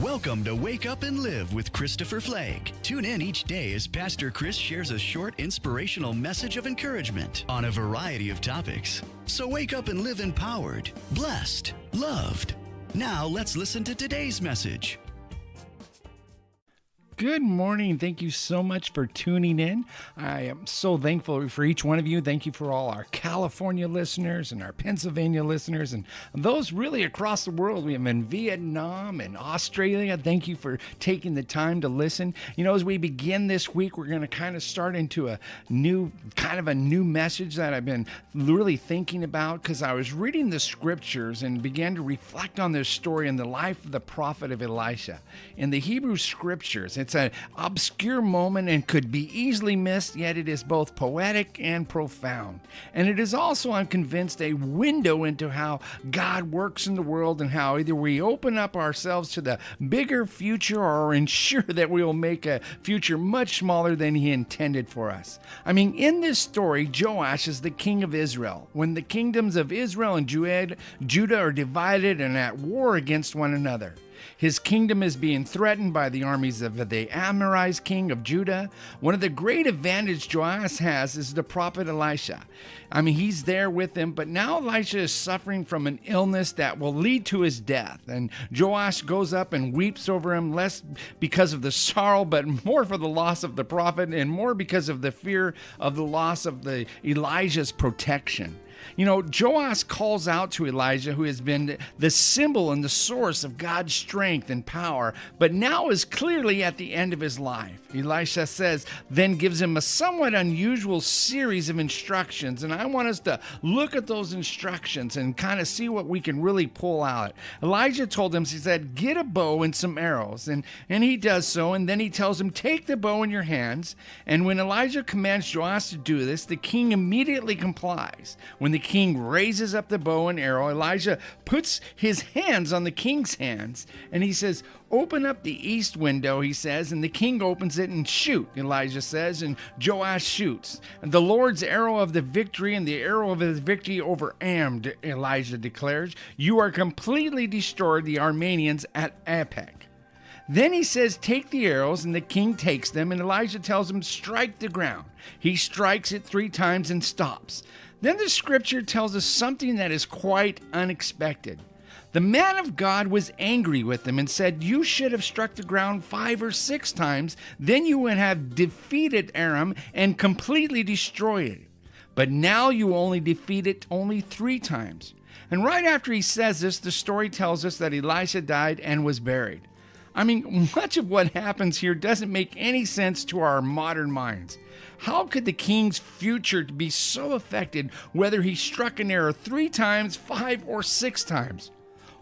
Welcome to Wake Up and Live with Christopher Flake. Tune in each day as Pastor Chris shares a short inspirational message of encouragement on a variety of topics. So wake up and live empowered, blessed, loved. Now let's listen to today's message. Good morning. Thank you so much for tuning in. I am so thankful for each one of you. Thank you for all our California listeners and our Pennsylvania listeners and those really across the world. We have in Vietnam and Australia. Thank you for taking the time to listen. You know, as we begin this week, we're going to kind of start into a new message that I've been really thinking about because I was reading the scriptures and began to reflect on this story in the life of the prophet of Elisha. In the Hebrew scriptures, it's an obscure moment and could be easily missed, yet it is both poetic and profound. And it is also, I'm convinced, a window into how God works in the world and how either we open up ourselves to the bigger future or ensure that we will make a future much smaller than He intended for us. I mean, in this story, Joash is the king of Israel. When the kingdoms of Israel and Judah are divided and at war against one another. His kingdom is being threatened by the armies of the Amorite king of Judah. One of the great advantages Joash has is the prophet Elisha. I mean, he's there with him, but now Elisha is suffering from an illness that will lead to his death. And Joash goes up and weeps over him, less because of the sorrow, but more for the loss of the prophet and more because of the fear of the loss of Elijah's protection. You know, Joash calls out to Elijah, who has been the symbol and the source of God's strength and power, but now is clearly at the end of his life. Elisha then gives him a somewhat unusual series of instructions, and I want us to look at those instructions and kind of see what we can really pull out. Elijah told him, he said, get a bow and some arrows, and he does so, and then he tells him, take the bow in your hands, and when Elijah commands Joash to do this, the king immediately complies. When the king raises up the bow and arrow, Elijah puts his hands on the king's hands, and he says, open up the east window, he says, and the king opens it and shoot, Elijah says, and Joash shoots. And the Lord's arrow of the victory and the arrow of his victory over Aram, Elijah declares, you are completely destroyed the Arameans at Apec. Then he says, take the arrows, and the king takes them, and Elijah tells him, strike the ground. He strikes it 3 times and stops. Then the scripture tells us something that is quite unexpected. The man of God was angry with him and said, you should have struck the ground 5 or 6 times, then you would have defeated Aram and completely destroyed it. But now you only defeat it 3 times. And right after he says this, the story tells us that Elisha died and was buried. I mean, much of what happens here doesn't make any sense to our modern minds. How could the king's future be so affected whether he struck an arrow 3 times, 5, or 6 times?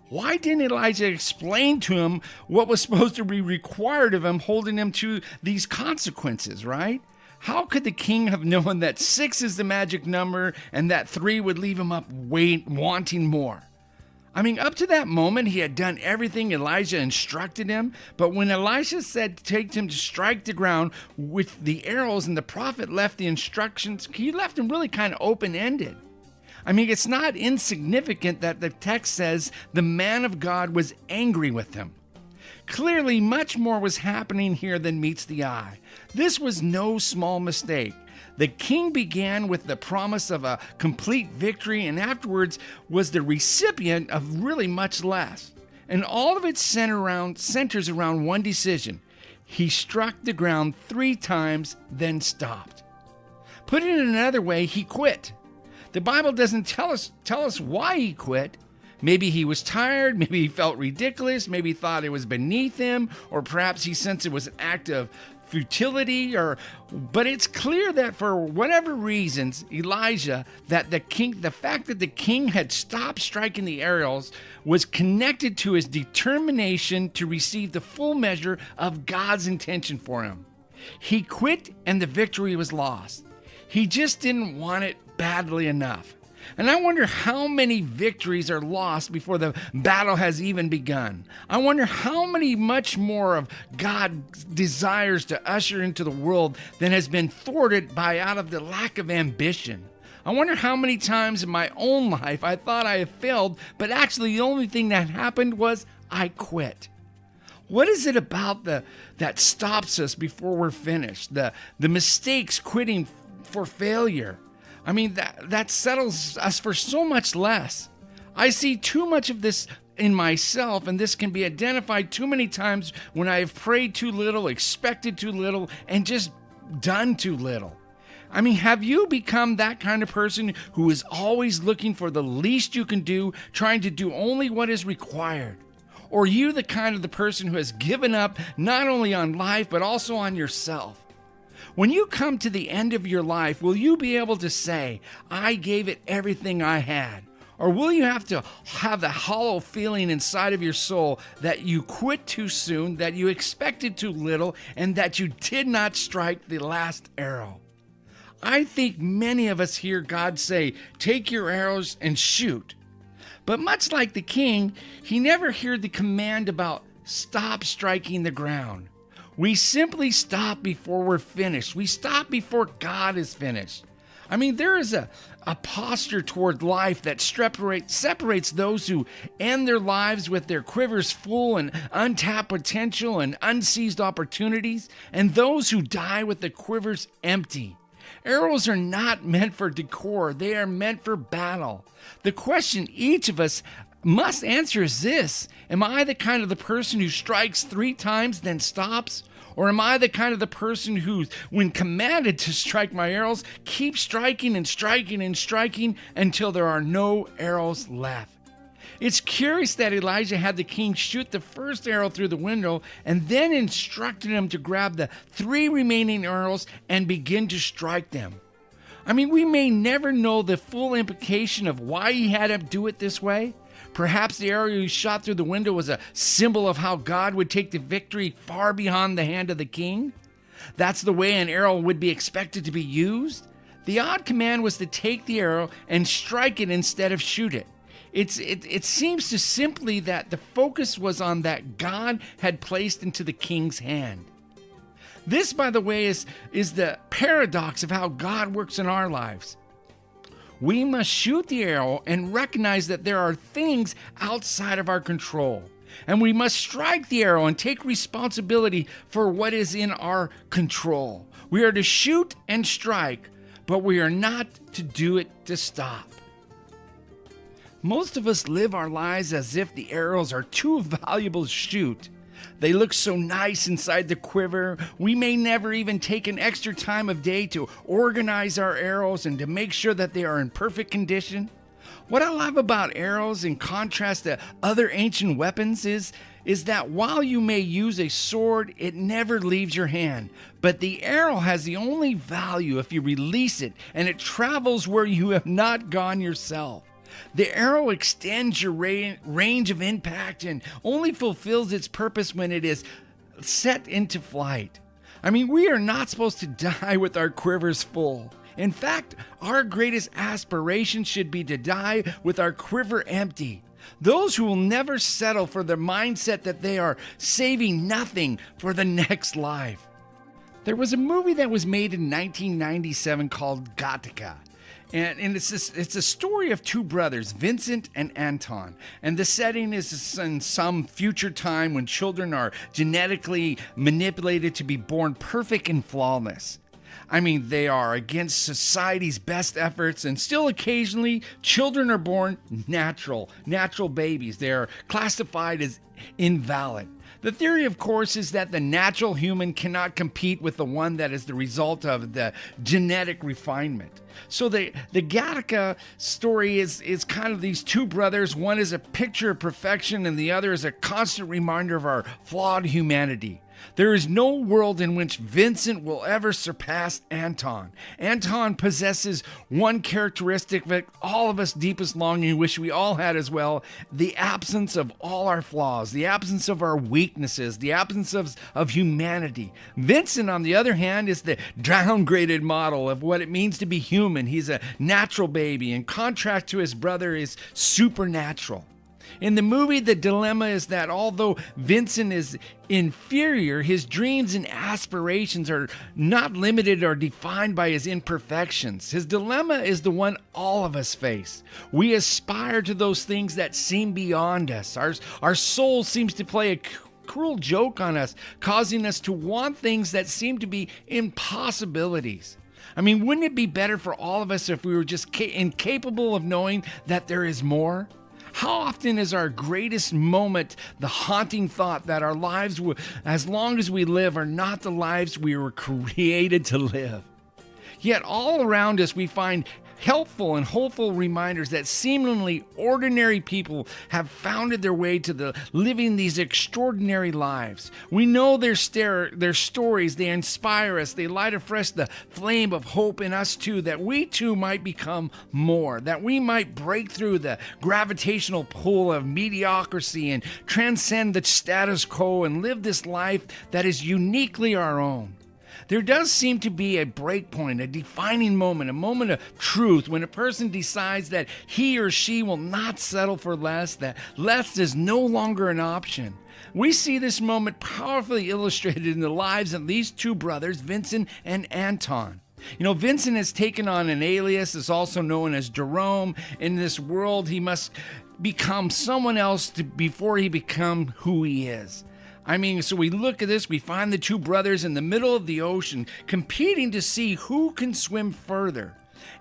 Why didn't Elijah explain to him what was supposed to be required of him, holding him to these consequences, right? How could the king have known that 6 is the magic number and that 3 would leave him up wanting more? I mean, up to that moment, he had done everything Elijah instructed him, but when Elisha said to take him to strike the ground with the arrows and the prophet left the instructions, he left him really kind of open-ended. I mean, it's not insignificant that the text says the man of God was angry with him. Clearly, much more was happening here than meets the eye. This was no small mistake. The king began with the promise of a complete victory and afterwards was the recipient of really much less. And all of it centers around one decision. He struck the ground 3 times, then stopped. Put it in another way, he quit. The Bible doesn't tell us why he quit. Maybe he was tired, maybe he felt ridiculous, maybe he thought it was beneath him, or perhaps he sensed it was an act of futility, but it's clear that for whatever reasons, Elijah, the fact that the king had stopped striking the arrows was connected to his determination to receive the full measure of God's intention for him. He quit and the victory was lost. He just didn't want it badly enough. And I wonder how many victories are lost before the battle has even begun. I wonder how much more of God's desires to usher into the world than has been thwarted out of the lack of ambition. I wonder how many times in my own life I thought I had failed, but actually the only thing that happened was I quit. What is it about that stops us before we're finished? The mistakes, quitting for failure. I mean, that settles us for so much less. I see too much of this in myself, and this can be identified too many times when I have prayed too little, expected too little, and just done too little. I mean, have you become that kind of person who is always looking for the least you can do, trying to do only what is required? Or are you the kind of the person who has given up not only on life, but also on yourself? When you come to the end of your life, will you be able to say, I gave it everything I had? Or will you have to have the hollow feeling inside of your soul that you quit too soon, that you expected too little, and that you did not strike the last arrow? I think many of us hear God say, take your arrows and shoot. But much like the king, he never heard the command about stop striking the ground. We simply stop before we're finished. We stop before God is finished. I mean, there is a posture toward life that separates those who end their lives with their quivers full and untapped potential and unseized opportunities, and those who die with the quivers empty. Arrows are not meant for decor. They are meant for battle. The question each of us must answer is this: am I the kind of the person who strikes 3 times then stops? Or am I the kind of the person who, when commanded to strike my arrows, keeps striking and striking and striking until there are no arrows left? It's curious that Elijah had the king shoot the first arrow through the window and then instructed him to grab the 3 remaining arrows and begin to strike them. I mean, we may never know the full implication of why he had him do it this way. Perhaps the arrow he shot through the window was a symbol of how God would take the victory far beyond the hand of the king. That's the way an arrow would be expected to be used. The odd command was to take the arrow and strike it instead of shoot it. It seems to simply that the focus was on that God had placed into the king's hand. This, by the way, is the paradox of how God works in our lives. We must shoot the arrow and recognize that there are things outside of our control. And we must strike the arrow and take responsibility for what is in our control. We are to shoot and strike, but we are not to do it to stop. Most of us live our lives as if the arrows are too valuable to shoot. They look so nice inside the quiver. We may never even take an extra time of day to organize our arrows and to make sure that they are in perfect condition. What I love about arrows, in contrast to other ancient weapons, is that while you may use a sword, it never leaves your hand. But the arrow has the only value if you release it, and it travels where you have not gone yourself. The arrow extends your range of impact and only fulfills its purpose when it is set into flight. I mean, we are not supposed to die with our quivers full. In fact, our greatest aspiration should be to die with our quiver empty. Those who will never settle for the mindset that they are saving nothing for the next life. There was a movie that was made in 1997 called Gattaca. And it's a story of 2 brothers, Vincent and Anton. And the setting is in some future time when children are genetically manipulated to be born perfect and flawless. I mean, they are against society's best efforts, and still occasionally children are born natural babies. They are classified as invalid. The theory, of course, is that the natural human cannot compete with the one that is the result of the genetic refinement. So the Gattaca story is kind of these 2 brothers. One is a picture of perfection and the other is a constant reminder of our flawed humanity. There is no world in which Vincent will ever surpass Anton. Anton possesses one characteristic that all of us deepest longing wish we all had as well: the absence of all our flaws, the absence of our weaknesses, the absence of humanity. Vincent, on the other hand, is the downgraded model of what it means to be human. He's a natural baby. In contrast to his brother, is supernatural. In the movie, the dilemma is that although Vincent is inferior, his dreams and aspirations are not limited or defined by his imperfections. His dilemma is the one all of us face. We aspire to those things that seem beyond us. Our soul seems to play a cruel joke on us, causing us to want things that seem to be impossibilities. I mean, wouldn't it be better for all of us if we were just incapable of knowing that there is more? How often is our greatest moment the haunting thought that our lives, as long as we live, are not the lives we were created to live? Yet all around us we find helpful and hopeful reminders that seemingly ordinary people have founded their way to living these extraordinary lives. We know their stories, they inspire us, they light afresh the flame of hope in us too, that we too might become more, that we might break through the gravitational pull of mediocrity and transcend the status quo and live this life that is uniquely our own. There does seem to be a break point, a defining moment, a moment of truth when a person decides that he or she will not settle for less, that less is no longer an option. We see this moment powerfully illustrated in the lives of these two brothers, Vincent and Anton. You know, Vincent has taken on an alias, is also known as Jerome. In this world, he must become someone else before he becomes who he is. I mean, so we look at this, we find the two brothers in the middle of the ocean competing to see who can swim further.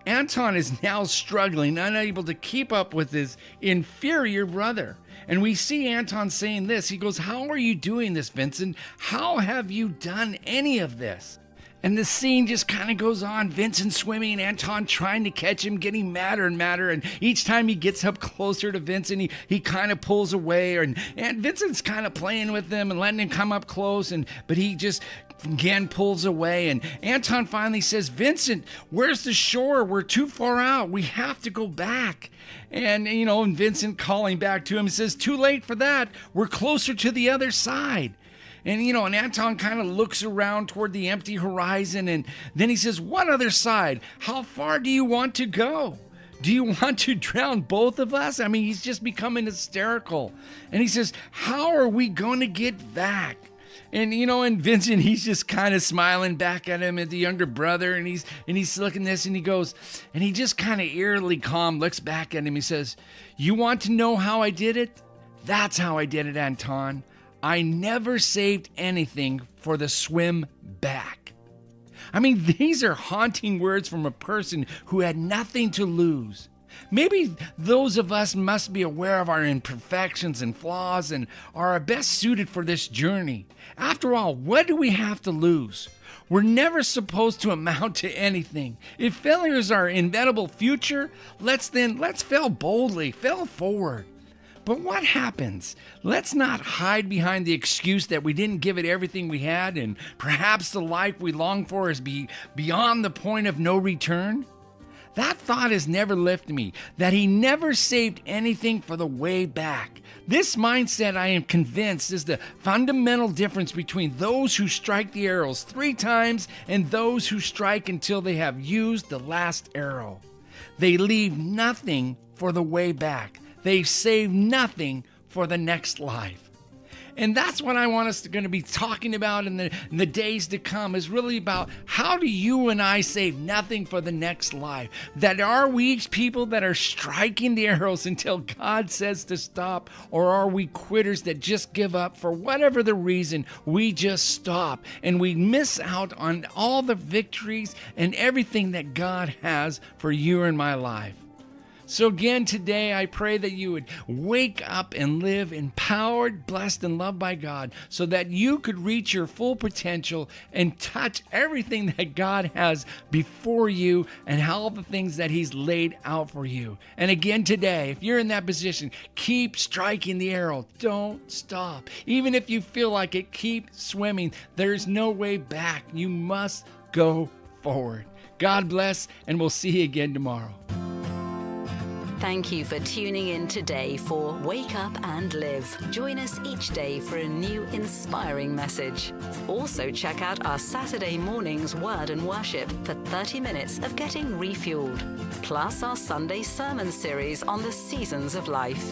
Anton is now struggling, unable to keep up with his inferior brother. And we see Anton saying this. He goes, "How are you doing this, Vincent? How have you done any of this?" And the scene just kind of goes on. Vincent swimming, Anton trying to catch him, getting madder and madder. And each time he gets up closer to Vincent, he kind of pulls away. And Vincent's kind of playing with him and letting him come up close. But he just again pulls away. And Anton finally says, "Vincent, where's the shore? We're too far out. We have to go back." And Vincent calling back to him says, "Too late for that. We're closer to the other side." And Anton kind of looks around toward the empty horizon, and then he says, "What other side? How far do you want to go? Do you want to drown both of us?" I mean, he's just becoming hysterical. And he says, "How are we going to get back?" And and Vincent, he's just kind of smiling back at him, at the younger brother, and he's looking this, and he goes, and he just kind of eerily calm looks back at him. He says, "You want to know how I did it? That's how I did it, Anton. I never saved anything for the swim back." I mean, these are haunting words from a person who had nothing to lose. Maybe those of us must be aware of our imperfections and flaws and are best suited for this journey. After all, what do we have to lose? We're never supposed to amount to anything. If failure is our inevitable future, let's fail boldly, fail forward. But what happens? Let's not hide behind the excuse that we didn't give it everything we had and perhaps the life we long for is beyond the point of no return. That thought has never left me, that he never saved anything for the way back. This mindset, I am convinced, is the fundamental difference between those who strike the arrows 3 times and those who strike until they have used the last arrow. They leave nothing for the way back. They save nothing for the next life. And that's what I want us to going to be talking about in the days to come, is really about how do you and I save nothing for the next life? That are we people that are striking the arrows until God says to stop, or are we quitters that just give up for whatever the reason? We just stop and we miss out on all the victories and everything that God has for you and my life. So again, today I pray that you would wake up and live empowered, blessed, and loved by God so that you could reach your full potential and touch everything that God has before you and all the things that He's laid out for you. And again today, if you're in that position, keep striking the arrow. Don't stop. Even if you feel like it, keep swimming. There's no way back. You must go forward. God bless, and we'll see you again tomorrow. Thank you for tuning in today for Wake Up and Live. Join us each day for a new inspiring message. Also check out our Saturday morning's Word and Worship for 30 minutes of getting refueled. Plus our Sunday sermon series on the seasons of life.